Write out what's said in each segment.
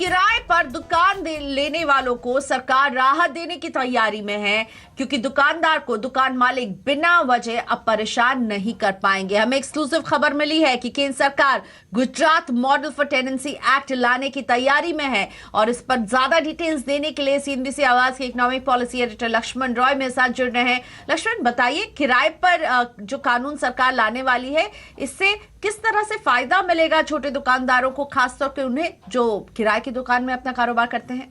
किराए पर दुकान लेने वालों को सरकार राहत देने की तैयारी में है, क्योंकि दुकानदार को दुकान मालिक बिना वजह अब परेशान नहीं कर पाएंगे। हमें एक्सक्लूसिव खबर मिली है कि केंद्र सरकार Gujarat model for tenancy act लाने की तैयारी में है, और इस पर ज्यादा डिटेल्स देने के लिए सीएनबीसी आवाज के economic policy editor Lakshman Roy मेरे साथ जुड़ रहे हैं। लक्ष्मण, बताइए, किराए पर जो कानून सरकार लाने वाली है, इससे किस तरह से फायदा मिलेगा छोटे दुकानदारों को, खासतौर पे उन्हें जो किराए की दुकान में अपना कारोबार करते हैं?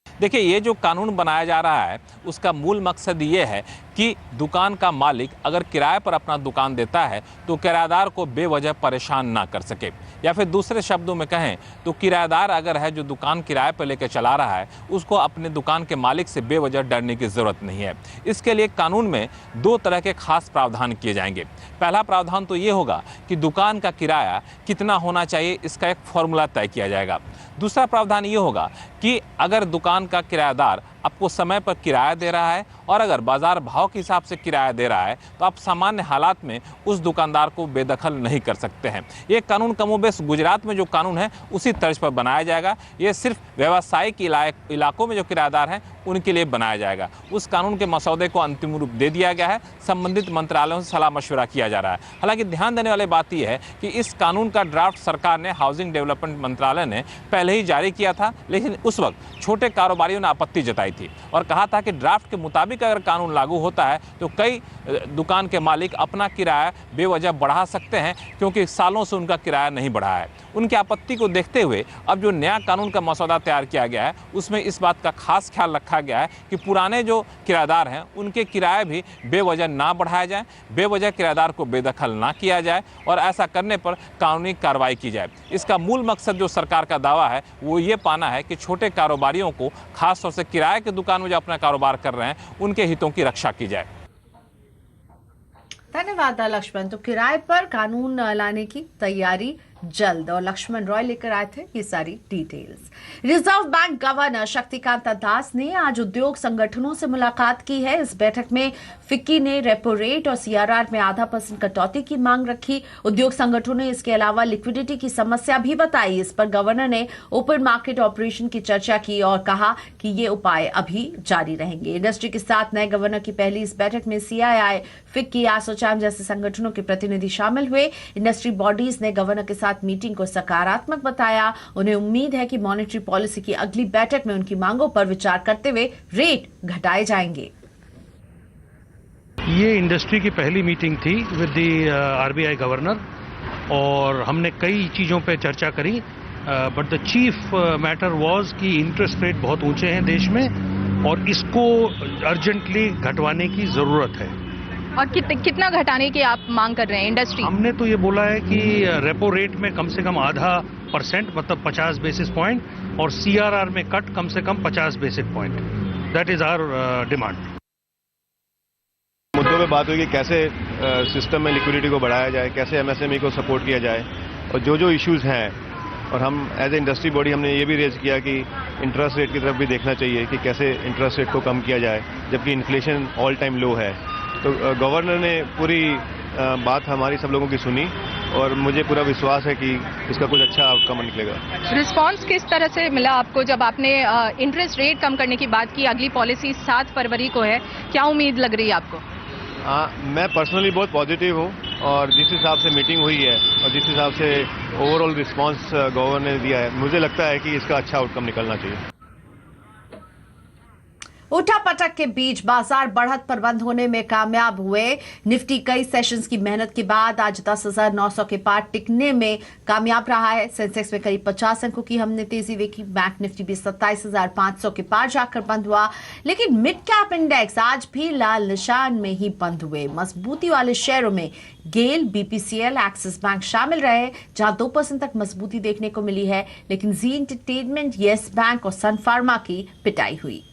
देखिए, ये जो कानून बनाया जा रहा है उसका मूल मकसद ये है कि दुकान का मालिक अगर किराए पर अपना दुकान देता है तो किराएदार को बेवजह परेशान ना कर सके, या फिर दूसरे शब्दों में कहें तो किराएदार अगर है जो दुकान किराए पर लेकर चला रहा है उसको अपने दुकान के मालिक से बेवजह डरने की ज़रूरत नहीं है। इसके लिए कानून में दो तरह के खास प्रावधान किए जाएंगे। पहला प्रावधान तो ये होगा कि दुकान का किराया कितना होना चाहिए, इसका एक फॉर्मूला तय किया जाएगा। दूसरा प्रावधान ये होगा कि अगर दुकान का किराएदार आपको समय पर किराया दे रहा है और अगर बाजार भाव के हिसाब से किराया दे रहा है तो आप सामान्य हालात में उस दुकानदार को बेदखल नहीं कर सकते हैं। ये कानून कमोबेश गुजरात में जो कानून है उसी तर्ज पर बनाया जाएगा। ये सिर्फ व्यावसायिक इलाकों में जो किराएदार हैं उनके लिए बनाया जाएगा। उस कानून के मसौदे को अंतिम रूप दे दिया गया है। संबंधित मंत्रालयों से सलाह मशवरा किया जा रहा है। हालांकि ध्यान देने वाली बात यह है कि इस कानून का ड्राफ्ट सरकार ने हाउसिंग डेवलपमेंट मंत्रालय ने पहले ही जारी किया था, लेकिन उस वक्त छोटे कारोबारियों ने आपत्ति जताई थी और कहा था कि ड्राफ्ट के मुताबिक अगर कानून लागू होता है तो कई दुकान के मालिक अपना किराया बेवजह बढ़ा सकते हैं, क्योंकि सालों से उनका किराया नहीं बढ़ा है। उनकी आपत्ति को देखते हुए अब जो नया कानून का मसौदा तैयार किया गया है उसमें इस बात का खास ख्याल रखा गया है कि पुराने जो किराएदार हैं उनके किराए भी बेवजह ना बढ़ाए जाएं, बेवजह किराएदार को बेदखल ना किया जाए और ऐसा करने पर कानूनी कार्रवाई की जाए। इसका मूल मकसद जो सरकार का दावा है वो ये पाना है कि छोटे कारोबारियों को, खासतौर से किराए की दुकान में जो अपना कारोबार कर रहे हैं, उनके हितों की रक्षा की जाए। धन्यवाद लक्ष्मण। तो किराए पर कानून लाने की तैयारी जल्द, और लक्ष्मण रॉय लेकर आए थे ये सारी details. Reserve bank governor Shaktikanta Das ने आज उद्योग संगठनों से मुलाकात की है। इस बैठक में फिक्की ने रेपो रेट और सीआरआर में 0.5% कटौती की मांग रखी। उद्योग संगठनों ने इसके अलावा लिक्विडिटी की समस्या भी बताई। इस पर गवर्नर ने ओपन मार्केट ऑपरेशन की चर्चा की और कहा कि ये उपाय अभी जारी रहेंगे। इंडस्ट्री के साथ नए गवर्नर की पहली इस बैठक में सीआईआई, फिक्की, एसोचैम जैसे संगठनों के प्रतिनिधि शामिल हुए। इंडस्ट्री बॉडीज ने गवर्नर के साथ मीटिंग को सकारात्मक बताया। उन्हें उम्मीद है कि मॉनेटरी पॉलिसी की अगली बैठक में उनकी मांगों पर विचार करते हुए रेट घटाए जाएंगे। ये इंडस्ट्री की पहली मीटिंग थी विद द आरबीआई गवर्नर और हमने कई चीज़ों पे चर्चा करी, but the chief matter was कि इंटरेस्ट रेट बहुत ऊंचे हैं देश में और इसको अर्जेंटली घटवाने की ज़रूरत है। और कितना घटाने की आप मांग कर रहे हैं इंडस्ट्री? हमने तो ये बोला है कि रेपो रेट में कम से कम 0.5% मतलब 50 बेसिस पॉइंट और सीआरआर में कट कम से कम 50 basis point. That is our demand. मुद्दों पे बात हुई कि कैसे सिस्टम में लिक्विडिटी को बढ़ाया जाए, कैसे एमएसएमई को सपोर्ट किया जाए, और जो इश्यूज हैं, और हम एज ए इंडस्ट्री बॉडी हमने ये भी रेज किया कि इंटरेस्ट रेट की तरफ भी देखना चाहिए कि कैसे इंटरेस्ट रेट को कम किया जाए जबकि इन्फ्लेशन ऑल टाइम लो है। तो गवर्नर ने पूरी बात हमारी सब लोगों की सुनी और मुझे पूरा विश्वास है कि इसका कुछ अच्छा आउटकम निकलेगा। रिस्पांस किस तरह से मिला आपको जब आपने इंटरेस्ट रेट कम करने की बात की? अगली पॉलिसी 7 फरवरी को है, क्या उम्मीद लग रही है आपको? मैं पर्सनली बहुत पॉजिटिव हूँ और जिस हिसाब से मीटिंग हुई है और जिस हिसाब से ओवरऑल रिस्पांस गवर्नर ने दिया है, मुझे लगता है कि इसका अच्छा आउटकम निकलना चाहिए। उठापटक के बीच बाजार बढ़त पर बंद होने में कामयाब हुए। निफ्टी कई सेशंस की मेहनत के बाद आज 10,900 के पार टिकने में कामयाब रहा है। सेंसेक्स में करीब 50 अंकों की हमने तेजी देखी। बैंक निफ्टी भी 27,500 के पार जाकर बंद हुआ, लेकिन मिड कैप इंडेक्स आज भी लाल निशान में ही बंद हुए। मजबूती वाले शेयरों में गेल, बीपीसीएल, एक्सिस बैंक शामिल रहे, जहां 2% तक मजबूती देखने को मिली है, लेकिन जी एंटरटेनमेंट, येस बैंक और सन फार्मा की पिटाई हुई।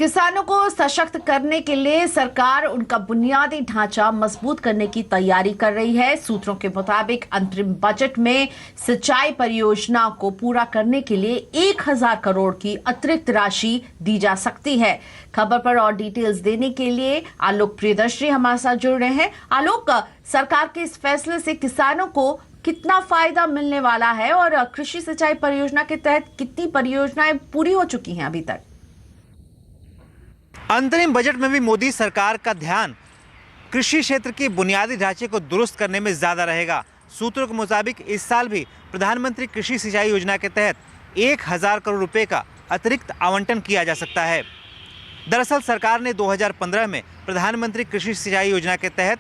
किसानों को सशक्त करने के लिए सरकार उनका बुनियादी ढांचा मजबूत करने की तैयारी कर रही है। सूत्रों के मुताबिक अंतरिम बजट में सिंचाई परियोजनाओं को पूरा करने के लिए 1000 करोड़ की अतिरिक्त राशि दी जा सकती है। खबर पर और डिटेल्स देने के लिए आलोक प्रियदर्शी हमारे साथ जुड़ रहे हैं। आलोक, सरकार के इस फैसले से किसानों को कितना फायदा मिलने वाला है और कृषि सिंचाई परियोजना के तहत कितनी परियोजनाएं पूरी हो चुकी हैं अभी तक? अंतरिम बजट में भी मोदी सरकार का ध्यान कृषि क्षेत्र के बुनियादी ढांचे को दुरुस्त करने में ज्यादा रहेगा। सूत्रों के मुताबिक इस साल भी प्रधानमंत्री कृषि सिंचाई योजना के तहत 1000 करोड़ रुपए का अतिरिक्त आवंटन किया जा सकता है। दरअसल सरकार ने 2015 में प्रधानमंत्री कृषि सिंचाई योजना के तहत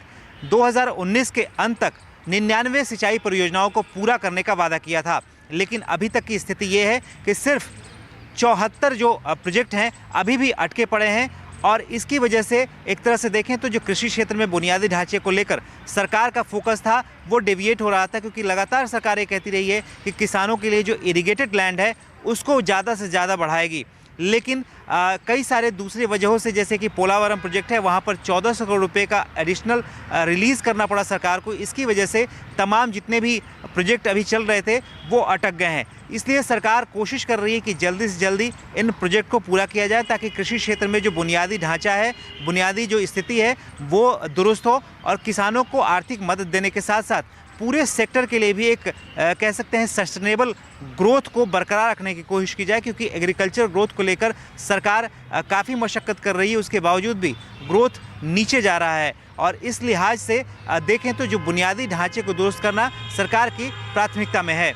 2019 के अंत तक 99 सिंचाई परियोजनाओं को पूरा करने का वादा किया था, लेकिन अभी तक की स्थिति ये है कि सिर्फ 74 जो प्रोजेक्ट हैं अभी भी अटके पड़े हैं। और इसकी वजह से एक तरह से देखें तो जो कृषि क्षेत्र में बुनियादी ढांचे को लेकर सरकार का फोकस था वो डेविएट हो रहा था, क्योंकि लगातार सरकार ये कहती रही है कि किसानों के लिए जो इरिगेटेड लैंड है उसको ज़्यादा से ज़्यादा बढ़ाएगी। लेकिन कई सारे दूसरी वजहों से, जैसे कि पोलावरम प्रोजेक्ट है, वहाँ पर 1400 करोड़ रुपए का एडिशनल रिलीज़ करना पड़ा सरकार को। इसकी वजह से तमाम जितने भी प्रोजेक्ट अभी चल रहे थे वो अटक गए हैं। इसलिए सरकार कोशिश कर रही है कि जल्दी से जल्दी इन प्रोजेक्ट को पूरा किया जाए, ताकि कृषि क्षेत्र में जो बुनियादी ढांचा है, बुनियादी जो स्थिति है वो दुरुस्त हो और किसानों को आर्थिक मदद देने के साथ साथ पूरे सेक्टर के लिए भी एक कह सकते हैं सस्टेनेबल ग्रोथ को बरकरार रखने की कोशिश की जाए, क्योंकि एग्रीकल्चर ग्रोथ को लेकर सरकार काफ़ी मशक्क़त कर रही है। उसके बावजूद भी ग्रोथ नीचे जा रहा है और इस लिहाज से देखें तो जो बुनियादी ढांचे को दुरुस्त करना सरकार की प्राथमिकता में है।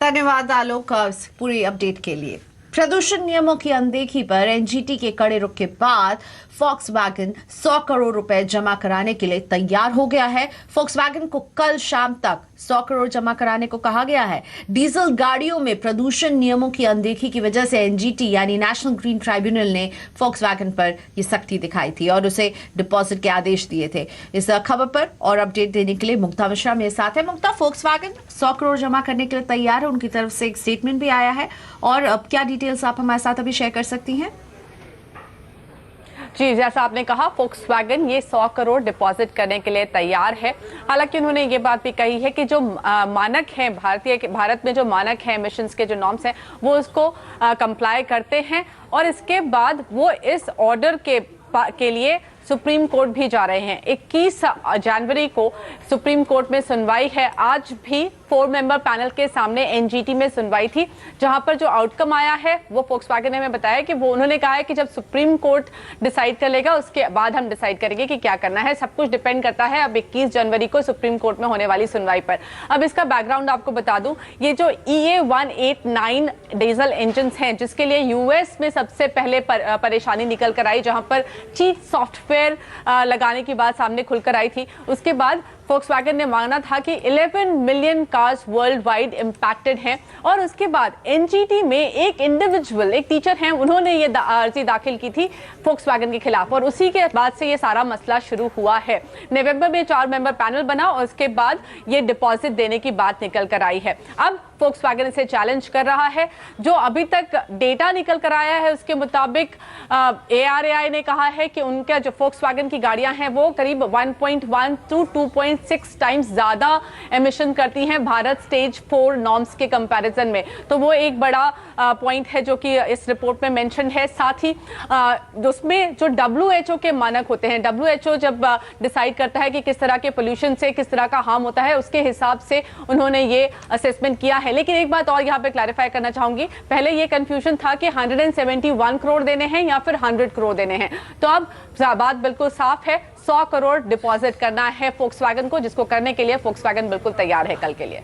धन्यवाद आलोक पूरी अपडेट के लिए। प्रदूषण नियमों की अनदेखी पर एनजीटी के कड़े रुख के बाद फोक्सवैगन 100 करोड़ रुपए जमा कराने के लिए तैयार हो गया है। फोक्सवैगन को कल शाम तक 100 करोड़ जमा कराने को कहा गया है। डीजल गाड़ियों में प्रदूषण नियमों की अनदेखी की वजह से एनजीटी यानी नेशनल ग्रीन ट्राइब्यूनल ने फोक्सवैगन पर यह सख्ती दिखाई थी और उसे डिपॉजिट के आदेश दिए थे। इस खबर पर और अपडेट देने के लिए मुक्ता मिश्रा मेरे साथ है। मुक्ता, फोक्सवैगन 100 करोड़ जमा करने के लिए तैयार है, उनकी तरफ से एक स्टेटमेंट भी आया है और अब क्या डिटेल्स आप हमारे साथ अभी शेयर कर सकती हैं? जी, जैसा आपने कहा, फोक्सवैगन ये 100 करोड़ डिपॉजिट करने के लिए तैयार है। हालांकि उन्होंने ये बात भी कही है कि जो मानक हैं, भारत में जो मानक हैं, एमिशंस के जो नॉर्म्स हैं, वो उसको कंप्लाई करते हैं और इसके बाद वो इस ऑर्डर के लिए सुप्रीम कोर्ट भी जा रहे हैं। 21 जनवरी को सुप्रीम कोर्ट में सुनवाई है। आज भी 4 मेंबर पैनल के सामने एनजीटी में सुनवाई थी, जहां पर जो आउटकम आया है वो फोक्सवैगन ने हमें बताया कि वो उन्होंने कहा है कि जब सुप्रीम कोर्ट डिसाइड कर लेगा उसके बाद हम डिसाइड करेंगे कि क्या करना है। सब कुछ डिपेंड करता है अब 21 जनवरी को सुप्रीम कोर्ट में होने वाली सुनवाई पर। अब इसका बैकग्राउंड आपको बता दूं, ये जो EA189 डीजल इंजन हैं, जिसके लिए यूएस में सबसे पहले परेशानी निकल कर आई, जहां पर चीट सॉफ्टवेयर लगाने की बात सामने खुलकर आई थी, उसके बाद फोक्सवैगन ने मांगा था कि 11 million cars world wide impacted हैं और उसके बाद एनजीटी में एक इंडिविजुअल, एक टीचर हैं, उन्होंने ये अर्जी दाखिल की थी फोक्सवैगन के खिलाफ और उसी के बाद से ये सारा मसला शुरू हुआ है। नवंबर में 4 मेंबर पैनल बना और उसके बाद ये डिपॉजिट देने की बात निकल कर आई है। अब फोक्सवैगन इसे चैलेंज कर रहा है। जो अभी तक डेटा निकल कर आया है उसके मुताबिक ARAI ने कहा है कि उनका जो फोक्सवैगन की गाड़ियां हैं वो करीब 1.1 to 2.6 टाइम्स ज्यादा एमिशन करती हैं भारत स्टेज 4 नॉर्म्स के कंपैरिजन में। तो वो एक बड़ा पॉइंट है जो कि इस रिपोर्ट में मेंशन है। साथ ही उसमें जो WHO के मानक होते हैं, WHO जब डिसाइड करता है कि किस तरह के पोल्यूशन से किस तरह का हार्म होता है, उसके हिसाब से उन्होंने ये असेसमेंट किया है। लेकिन एक बात और यहाँ पे क्लैरिफाई करना चाहूंगी, पहले ये कंफ्यूजन था कि 171 करोड़ देने हैं या फिर 100 करोड़ देने हैं। तो अब बात बिल्कुल साफ है, 100 करोड़ डिपॉजिट करना है फोक्सवैगन को, जिसको करने के लिए फोक्सवैगन बिल्कुल तैयार है कल के लिए।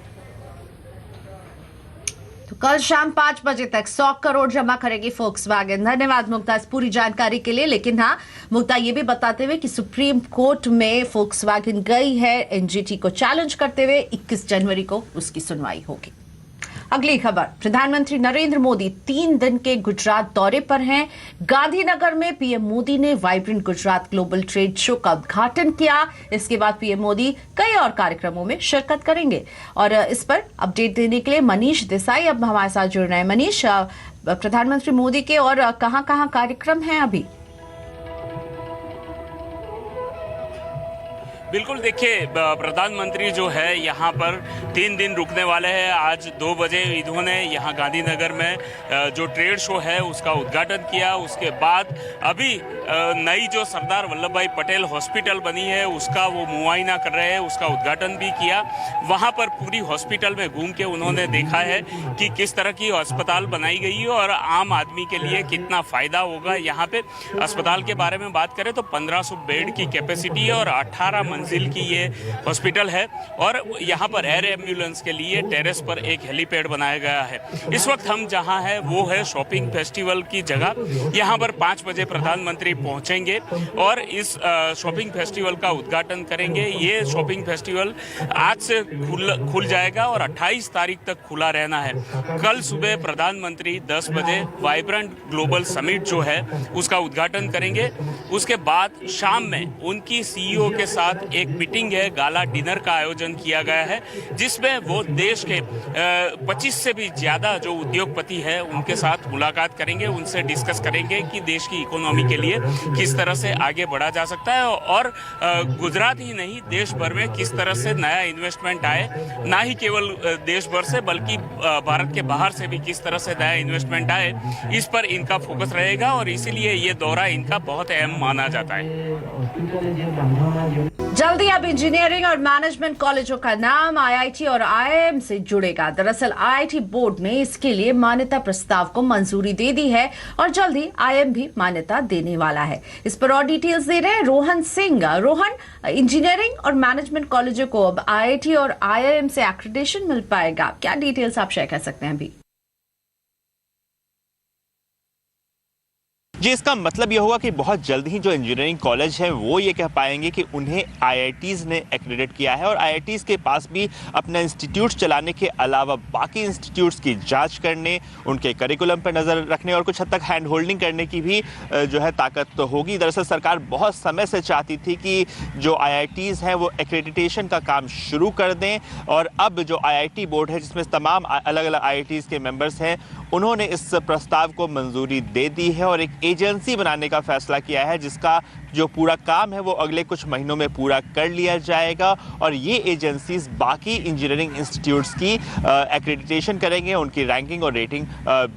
तो कल शाम 5 बजे तक 100 करोड़ जमा करेगी फोक्सवैगन। धन्यवाद मुक्ता इस पूरी जानकारी के लिए। लेकिन हाँ, मुक्ता ये भी बताते हुए कि सुप्रीम कोर्ट में फोक्सवैगन गई है एनजीटी को चैलेंज करते हुए। 21 जनवरी को उसकी सुनवाई होगी। अगली खबर, प्रधानमंत्री नरेंद्र मोदी 3 दिन के गुजरात दौरे पर हैं। गांधीनगर में पीएम मोदी ने vibrant Gujarat global trade show का उद्घाटन किया। इसके बाद पीएम मोदी कई और कार्यक्रमों में शिरकत करेंगे और इस पर अपडेट देने के लिए मनीष देसाई अब हमारे साथ जुड़ रहे हैं। मनीष, प्रधानमंत्री मोदी के और कहां-कहां कार्यक्रम हैं अभी? बिल्कुल, देखिए प्रधानमंत्री जो है यहाँ पर 3 दिन रुकने वाले हैं। आज 2 बजे इन्होंने यहाँ गांधीनगर में जो ट्रेड शो है उसका उद्घाटन किया। उसके बाद अभी नई जो सरदार वल्लभ भाई पटेल हॉस्पिटल बनी है उसका वो मुआयना कर रहे हैं, उसका उद्घाटन भी किया। वहाँ पर पूरी हॉस्पिटल में घूम के उन्होंने देखा है कि किस तरह की अस्पताल बनाई गई है और आम आदमी के लिए कितना फ़ायदा होगा। यहाँ पे अस्पताल के बारे में बात करें तो 1500 बेड की कैपेसिटी है और 18 मंजिल की ये हॉस्पिटल है और यहाँ पर एयर एम्बुलेंस के लिए टेरेस पर एक हेलीपैड बनाया गया है। इस वक्त हम जहाँ हैं वो है शॉपिंग फेस्टिवल की जगह। यहाँ पर 5 बजे प्रधानमंत्री पहुँचेंगे और इस शॉपिंग फेस्टिवल का उद्घाटन करेंगे। ये शॉपिंग फेस्टिवल आज से खुल जाएगा और 28 तारीख तक खुला रहना है। कल सुबह प्रधानमंत्री 10 बजे वाइब्रेंट ग्लोबल समिट जो है उसका उद्घाटन करेंगे। उसके बाद शाम में उनकी सीईओ के साथ एक मीटिंग है, गाला डिनर का आयोजन किया गया है जिसमें वो देश के 25 से भी ज़्यादा जो उद्योगपति है उनके साथ मुलाकात करेंगे, उनसे डिस्कस करेंगे कि देश की इकोनॉमी के लिए किस तरह से आगे बढ़ा जा सकता है और गुजरात ही नहीं देश भर में किस तरह से नया इन्वेस्टमेंट आए, ना ही केवल देश भर से बल्कि भारत के बाहर से भी किस तरह से नया इन्वेस्टमेंट आए, इस पर इनका फोकस रहेगा और इसीलिए ये दौरा इनका बहुत अहम माना जाता है। जल्दी अब इंजीनियरिंग और मैनेजमेंट कॉलेजों का नाम आईआईटी और आईआईएम से जुड़ेगा। दरअसल आईआईटी बोर्ड ने इसके लिए मान्यता प्रस्ताव को मंजूरी दे दी है और जल्द ही आईआईएम भी मान्यता देने वाला है। इस पर और डिटेल्स दे रहे हैं रोहन सिंह। रोहन, इंजीनियरिंग और मैनेजमेंट कॉलेजों को अब आईआईटी और आईआईएम से एक्रेडिटेशन मिल पाएगा, क्या डिटेल्स आप शेयर कर सकते हैं अभी? जी, इसका मतलब ये होगा कि बहुत जल्द ही जो इंजीनियरिंग कॉलेज है वो ये कह पाएंगे कि उन्हें आईआईटीज़ ने एक्रेडिट किया है और आईआईटीज़ के पास भी अपना इंस्टीट्यूट चलाने के अलावा बाकी इंस्टीट्यूट्स की जांच करने, उनके करिकुलम पर नज़र रखने और कुछ हद तक हैंड होल्डिंग करने की भी जो है ताकत तो होगी। दरअसल सरकार बहुत समय से चाहती थी कि जो आईआईटीज़ हैं वो एक्रेडिटेशन का काम शुरू कर दें और अब जो आईआईटी बोर्ड है जिसमें तमाम अलग अलग आईआईटीज़ के मेंबर्स हैं उन्होंने इस प्रस्ताव को मंजूरी दे दी है और एक एजेंसी बनाने का फैसला किया है जिसका जो पूरा काम है वो अगले कुछ महीनों में पूरा कर लिया जाएगा और ये एजेंसीज बाकी इंजीनियरिंग इंस्टीट्यूट्स की एक्रेडिटेशन करेंगे, उनकी रैंकिंग और रेटिंग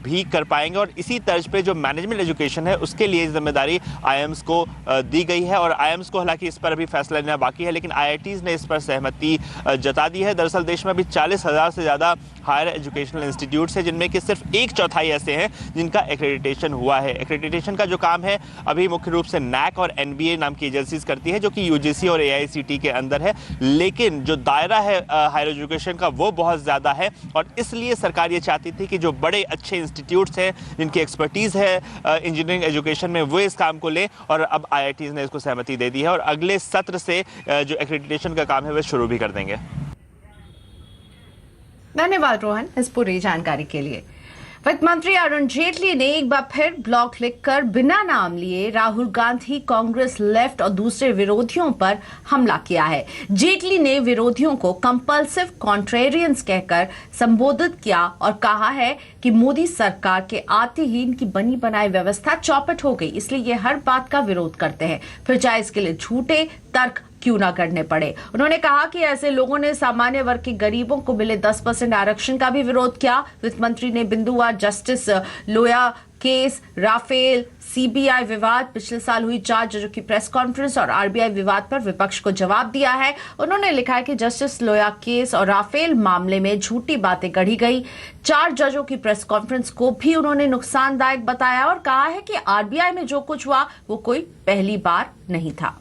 भी कर पाएंगे और इसी तर्ज पे जो मैनेजमेंट एजुकेशन है उसके लिए जिम्मेदारी आईआईएम्स को दी गई है और आईआईएम्स को हालांकि इस पर अभी फैसला लेना बाकी है लेकिन आईआईटीज़ ने इस पर सहमति जता दी है। दरअसल देश में अभी 40,000 से ज़्यादा हायर एजुकेशनल इंस्टीट्यूट्स हैं जिनमें कि सिर्फ 1/4 ऐसे हैं जिनका एक्रेडिटेशन हुआ है। एक्रेडिटेशन का जो काम है अभी मुख्य रूप से नैक और एनबीए नाम की एजेंसीज करती है जो कि यूजीसी और एआईसीटी के अंदर है, लेकिन जो दायरा है हायर एजुकेशन का वो बहुत ज़्यादा है और इसलिए सरकार ये चाहती थी कि जो बड़े अच्छे इंस्टीट्यूट्स हैं जिनकी एक्सपर्टीज़ है इंजीनियरिंग एजुकेशन में वो इस काम को लें और अब आईआईटीज़ ने इसको सहमति दे दी है और अगले सत्र से जो एक्रेडिटेशन का काम है वह शुरू भी कर देंगे। धन्यवाद रोहन इस पूरी जानकारी के लिए। वित्त मंत्री अरुण जेटली ने एक बार फिर ब्लॉग लिखकर बिना नाम लिए राहुल गांधी, कांग्रेस, लेफ्ट और दूसरे विरोधियों पर हमला किया है। जेटली ने विरोधियों को कंपल्सिव कॉन्ट्रेरियंस कहकर संबोधित किया और कहा है कि मोदी सरकार के आते ही इनकी बनी बनाई व्यवस्था चौपट हो गई, इसलिए ये हर बात का विरोध करते हैं, फिर चाहे इसके लिए झूठे तर्क क्यों ना करने पड़े। उन्होंने कहा कि ऐसे लोगों ने सामान्य वर्ग के गरीबों को मिले 10% आरक्षण का भी विरोध किया। वित्त मंत्री ने बिंदुवार जस्टिस लोया केस, राफेल, सीबीआई विवाद, पिछले साल हुई 4 जजों की प्रेस कॉन्फ्रेंस और आरबीआई विवाद पर विपक्ष को जवाब दिया है। उन्होंने लिखा है कि जस्टिस लोया केस और राफेल मामले में झूठी बातें गढ़ी गई। 4 जजों की प्रेस कॉन्फ्रेंस को भी उन्होंने नुकसानदायक बताया और कहा है कि आरबीआई में जो कुछ हुआ वो कोई पहली बार नहीं था।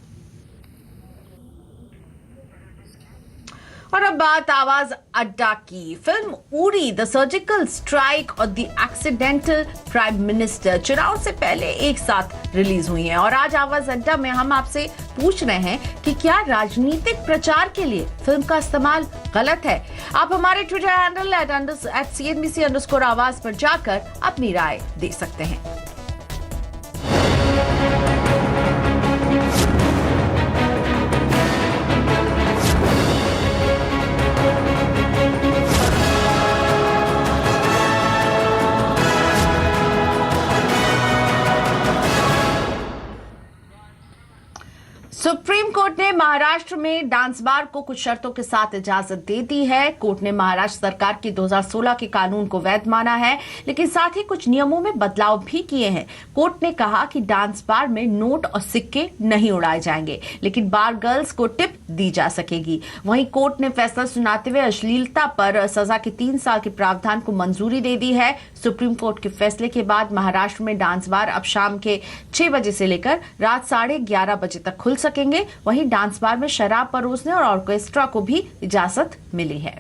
और अब बात आवाज अड्डा की। Film Uri, the surgical strike और द एक्सीडेंटल प्राइम मिनिस्टर चुनाव से पहले एक साथ रिलीज हुई है और आज आवाज अड्डा में हम आपसे पूछ रहे हैं कि क्या राजनीतिक प्रचार के लिए फिल्म का इस्तेमाल गलत है। आप हमारे ट्विटर हैंडल @CNBC_आवाज पर जाकर अपनी राय दे सकते हैं। सुप्रीम कोर्ट ने महाराष्ट्र में डांस बार को कुछ शर्तों के साथ इजाजत दे दी है। कोर्ट ने महाराष्ट्र सरकार की 2016 के कानून को वैध माना है, लेकिन साथ ही कुछ नियमों में बदलाव भी किए हैं। कोर्ट ने कहा कि डांस बार में नोट और सिक्के नहीं उड़ाए जाएंगे, लेकिन बार गर्ल्स को टिप दी जा सकेगी। वहीं कोर्ट ने फैसला सुनाते हुए अश्लीलता पर सजा के 3 साल के प्रावधान को मंजूरी दे दी है। सुप्रीम कोर्ट के फैसले के बाद महाराष्ट्र में डांस बार अब शाम के 6 बजे से लेकर रात 11:30 बजे तक खुल सकेंगे। वहीं डांस बार में शराब परोसने और ऑर्केस्ट्रा को भी इजाजत मिली है।